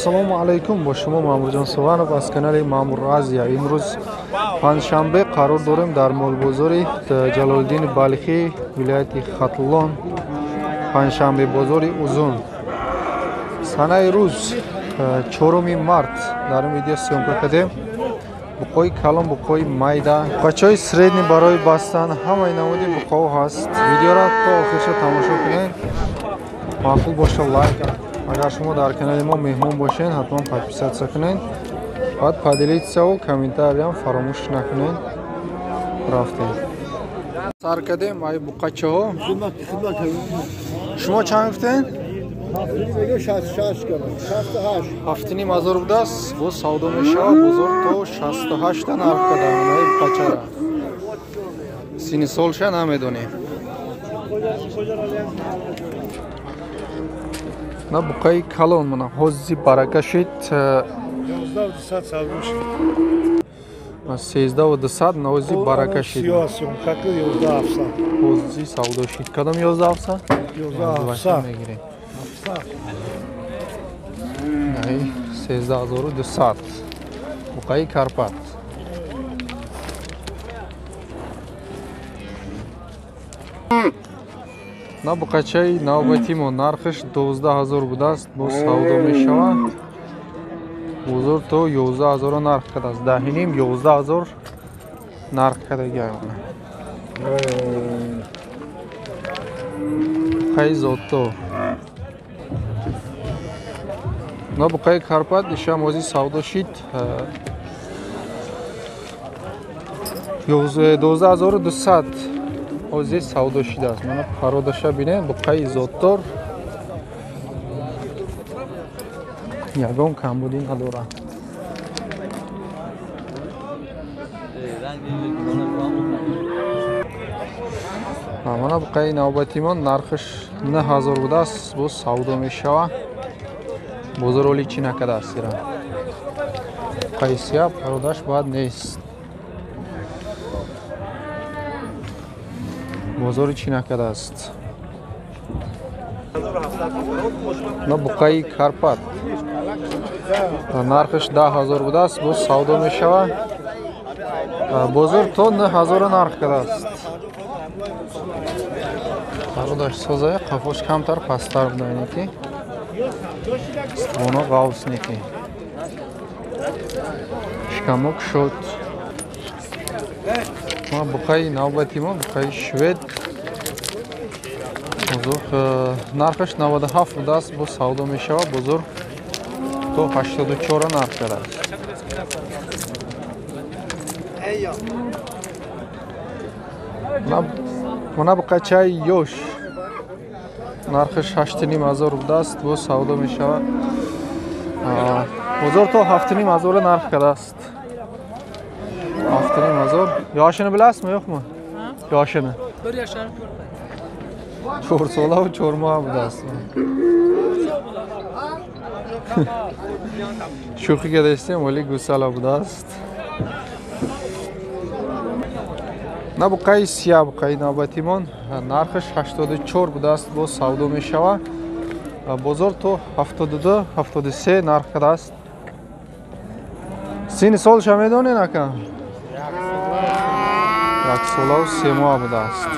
Assalomu alaykum. Ba shuma Ma'murjon Sovanov az kanali Ma'mur Aziya. Imroz panshanbe qaror dorim dar molbozori Jaloliddin Balxi viloyati Xatlon panshanbe bozori uzun. Sanayi ruz 4 mart dar video syomka kardем. Буқои калон, буқои майда, бачаҳои средни барои бастан ҳамаи намуди буқоҳо ҳаст. Видеоро то охирша тамошо кунед. Маъқул боша лайк. Агар шумо дар канали мо меҳмон бошед, ҳатман подписатсия кунед. Баъд поделитсияу комментариям фаромӯш накунед. Рафтем. Сар кардем ай буқачаҳо. Шумо чанд гуфтед? 7,5 будааст. Бо савдо мешавад. Бозор то 68 та нарх кардам. Ай буқачара. Сини солша намедонем. На буқаи калон мана ҳози барака шид 13,200 ҳози барака шид. ҳози савдо шид. Кадом 11,700? 11,700 мегирем. Ай 13,200. Буқаи Карпат. На буқачаи навбати мо нархаш 12,000 будааст. Бо савдо мешавад. Бозор то 11,000 нарх кардааст. 10,5 11,000 нарх кардагиам. Буқаи зотто. На буқаи Карпат ишам ози савдо шид 12,200 ози савдо шидааст. Мана пародаша бинед буқаи зоттор ягон камбудӣ надорад. Мана буқаи навбатимон нархаш 9,000 будааст. Бо савдо мешавад. Бозор оли чӣ накардааст ира. Буқаи сиҳ пародаш баъд нест. бозори чӣ накардааст. На буқаи Карпат нархаш 10,000 будааст. Бо савдо мешавад. Бозор то 9,000 нарх кардааст. пародаш созая қафош камтар пасттар будаинеки. Ствоно ғавснеки. Шкамок шуд. Ма буқаи навбати мо буқаи швед. Бозор нархаш 97 будааст. Бо савдо мешавад. Бозор то 84 нарх кардааст. Мана буқачаи ёш нархаш 8,5 будааст. Бо савдо мешавад. Бозор то 7,5 нарх кардааст. 7,5. Yoshini bilasizmi, yo'qmi? Yoshini. 1 yoshar. 4 sola va 4 moh budaaст. Sho'xiga desam, o'li gusala budaaст. На буқаи сиҳ буқаи навбатимон нархаш 84 будааст. Бо савдо мешавад. Бозор то 72 73 нарх кардааст. Сини солша медонед ака? 1 сола ва 3 моҳ будааст.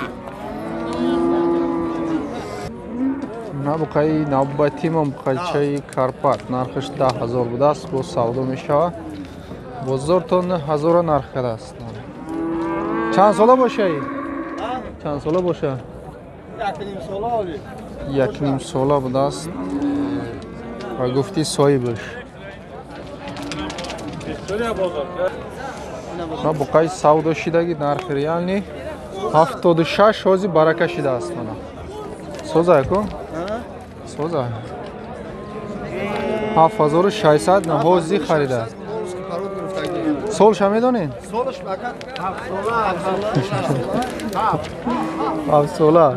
На буқаи навбатимон буқачаи Карпат нархаш 10,000 будааст. Бо савдо мешавад. Бозор то 9,000 нарх кардааст. چند ساله باشه؟ چند ساله باشه؟ 1,5 ساله اولی. 1,5 ساله budaaست. و گفتی صاحبش. ма буқаи савдо шидаги нархи реални 76 ҳози барака шидааст. мана соза ку? соза 7600 ҳози харидааст. солша медонед? Солш фақат 7 сола.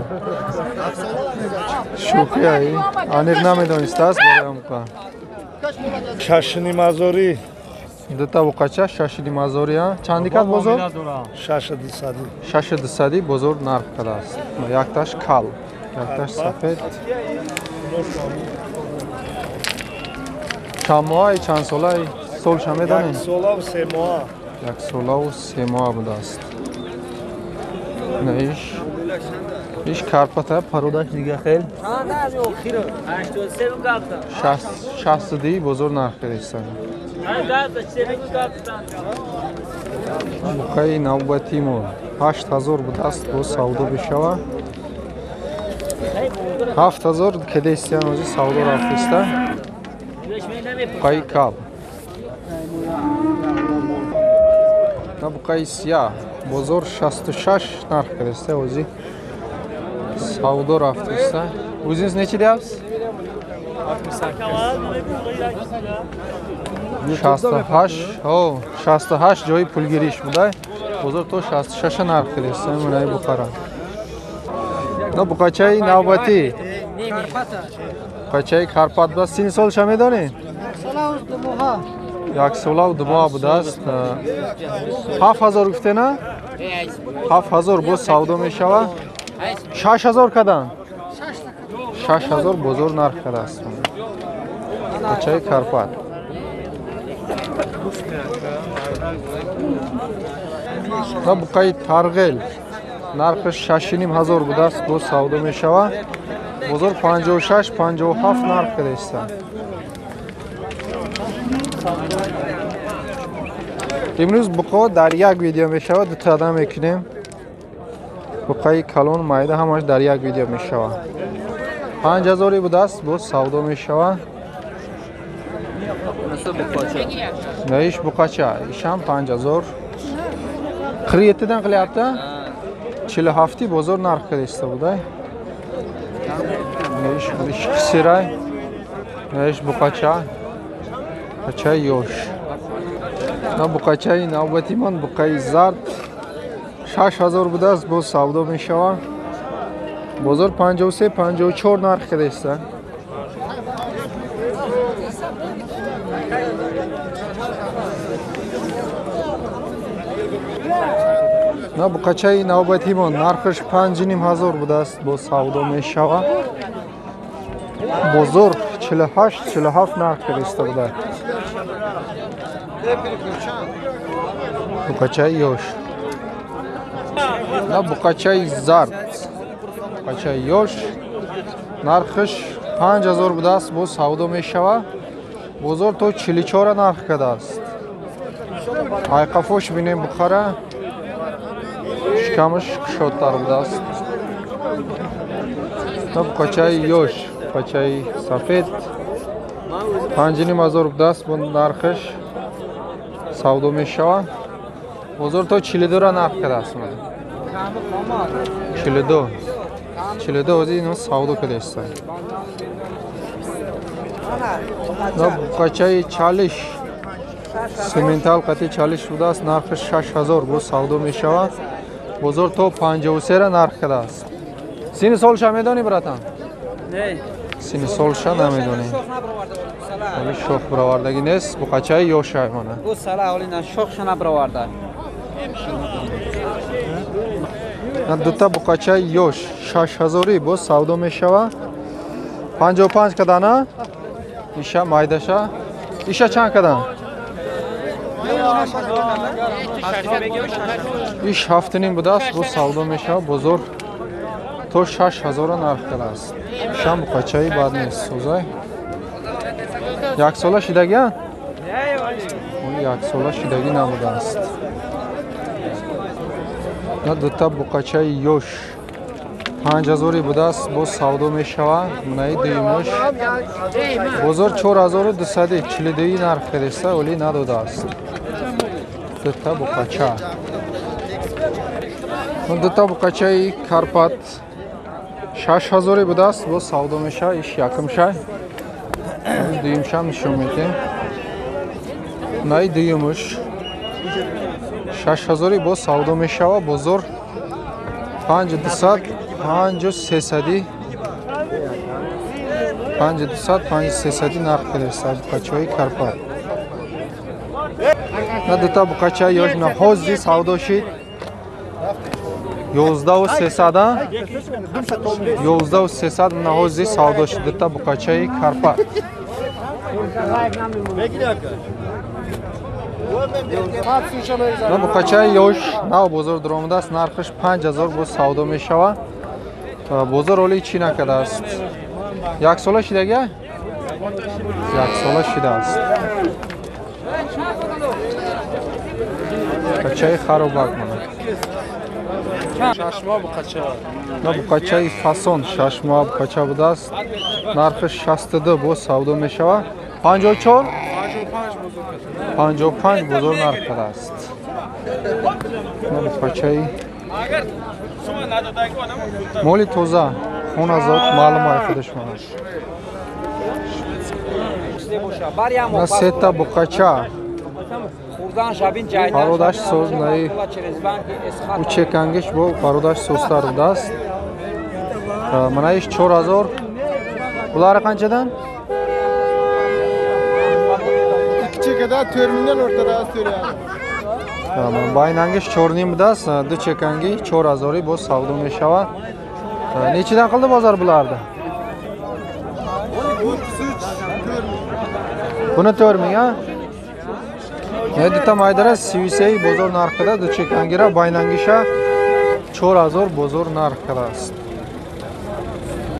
шӯхияи аниқ намедонистааст бароям ка 6,5 дута буқача 6,5 чандикат бозор 6,200 бозор нарх кардааст. Якташ кал, якташ сафед Чамоаи чанд солаи солша медонед? Солав се моа. Як солаву се моа будааст. иш карпата пародаш дига хел 60 бозор нарх кардистан. Буқаи навбатимо 8000 будааст бо савдо бишава. 7000 кедестиян ози савдо рафтиста. Буқаи каб. На буқаи сия бозор 66 нарх кардиста ози савдо рафтиста. Узинс нечи deyapsiz? 68 о 68 ҷои пулгириш будай бозор то 66 нарх кардиста мунаи бухара. На буқачаи навбатӣ буқачаи карпат ба син солша медонед? як солав думоа будааст. 7000 гуфтена? 7000 бо савдо мешава. 6000 кадан? 6000 бозор нарх кардааст. Буқачаи карпат. На буқаи тарғел нархаш 6500 будааст бо савдо мешава. бозор 56 57 нарх кардааста. имрӯз буқо дар як видео мешавад дута адам мекунем. буқаи калон майда ҳамаш дар як видео мешавад. 5000 будааст бо савдо мешава. наиш буқача ишам 5000 47дан қиляпта 47 бозор нарх кардиста будай. наиш кисирай наиш буқача буқачаи ёш. на буқачаи навбатимон буқаи зард 6000 будааст бо савдо мешава. бозор 53 54 нарх кардиста. на буқачаи навбатимон нархаш 5500 будааст бо савдо мешава. бозор 48 47 нарх кардиста будай. буқачаи ёш. на буқачаи зард буқачаи ёш нархаш 5000 будааст бо савдо мешава. бозор то 44 нарх кардааст. айқафош бинем бухара шикамаш кушодтар будааст. на буқачаи ёш буқачаи сафед 5500 будааст бо нархаш савдо мешава. бозор то 42 нарх кардааст. 42 ози ин савдо кардааста. на буқачаи чалиш сементал қати чалиш будааст нархаш 6000 бо савдо мешава. бозор то 53 нарх кардааст. сини солша медонӣ братан? не сини солша намедонӣ. ҳоли шох баровардагӣ нест. буқачаи ёша мона бу сала ҳоли на шохша набароварда. на дута буқачаи ёш 6000 бо савдо мешава. 55 кадана иша майдаша иша чанд кадан? иш 7 будааст бо савдо мешава. бозор то 6000 нарх кардааст. ишам буқачаи бад нест. сӯзай як сола шидагиян? як сола шидагӣ набудааст. на дута буқачаи ёш 5000 будааст бо савдо мешава. мунаи дуюмуш бозор 4242 нарх кардиста оли надодааст. дута буқача. дута буқачаи карпат 6000 будааст бо савдо мешава. иш якумша дуюмша нишон медиҳем. мунаи дуюмуш 6000 бо савдо мешава. бозор 5200 5300 5300 нарх кардиста буқачаи карпат. на дута буқачаи ёш на ҳози савдо шид 11300 11300 на ҳози савдо шид. дута буқачаи карпат بگیر اکا на букачаи ёш нав бозор дуромадааст. Нархиш 5000 бо савдо мешавад. Бозор оли чӣ накардааст? Як сола шидага? Як сола шидааст. Букачаи харобак мана. ششما بقچه на букачаи фасон шашмоа букача будааст. Нархиш 62 бо савдо мешавад. 54 55 бозор нарх кардааст. на букачаи моли тоза хоназод маълумои худаш монад. на сета букача пародаш соз наи учекангиш бо пародаш состар будааст. манаиш 4000 булари қанчадан? İki kadar terminal ortada astırıyor. байнангиш 4.5 будааст. ду чеканги 4000 бо савдо мешавад. Нечидан қилди бозор буларди? Буни 4000 а? Дита майдара 33 бозор нарх када. ду чекангира байнангиша 4000 бозор нарх кадааст.